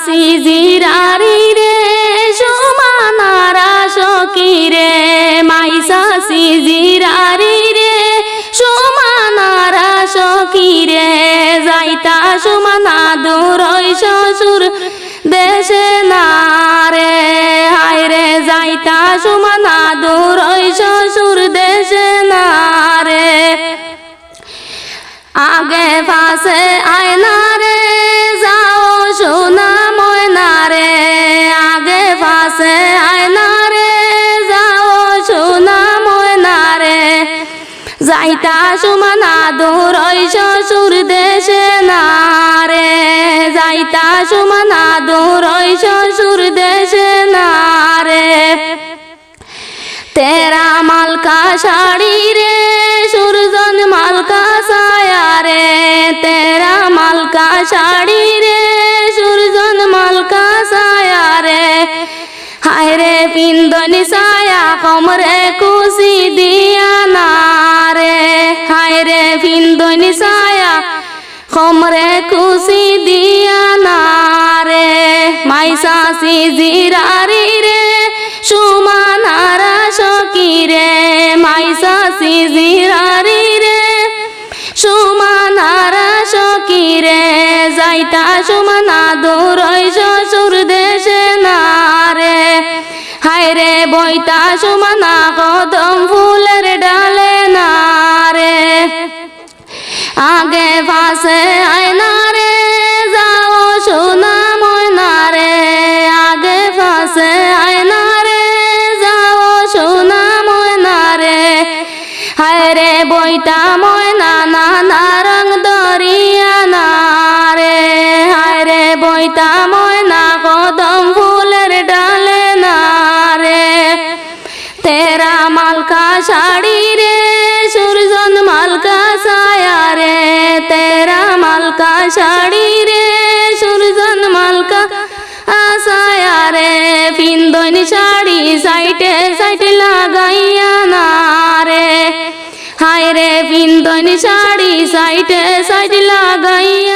সিজিরারি রে সুমানারা সখী রে মাইসা সিজিরারি রে সুমানারা সখী রে যাইতা সুমানা দূরই শ্বশুর দেশে না রে হায় রে যাইতা সুমানা দূরই শ্বশুর দেশে না রে আগে পাশে আয়না রে যাও সোনা ময়না রে আগে পাশে আয়না রে যাও সোনা ময়না রে যাইতা সুমানা দূরই শ্বশুর দেশে না রে যাইতা সুমানা দূরই শ্বশুর দেশে না রে তেরা মালকা শাড়ি রে সুরজন মালকা সায়া রে তেরা মালকা শাড়ি রে সুরজন মালকা সায়া রে হায় রে পিন্দনি সায়া কমরে কুশি দিয়া না রে হায় রে পিন্দনি সায়া কমরে কুশি দিয়া না রে মাইসা সিজিরারি রে সুমানারা সখী রে মাইসা সিজিরারি রে সুমানারা সখী রে যাইতা সুমানা দূরই শ্বশুর দেশে না রে হায় রে বইতা সুমানা কদম ফুলের ডালে না রে আগে পাশে আয়না রে যাও সোনা ময়না রে আগে পাশে আয়না রে যাও সোনা ময়না রে হায় রে বইতা ময়না নানা রং দরিয়া না রে হায় রে বইতা ময়না কদম ফুলের ডালে না রে তেরা মালকা শাড়ি রে সুরজন মালকা সায়া রে তেরা মালকা শাড়ি রে সুরজন মালকা সায়া রে পিন্দনি শাড়ি সাইটে সাইটে লাগাইয়া না রে হায় রে পিন্দনি শাড়ি সাইটে সাইটে লাগাইয়া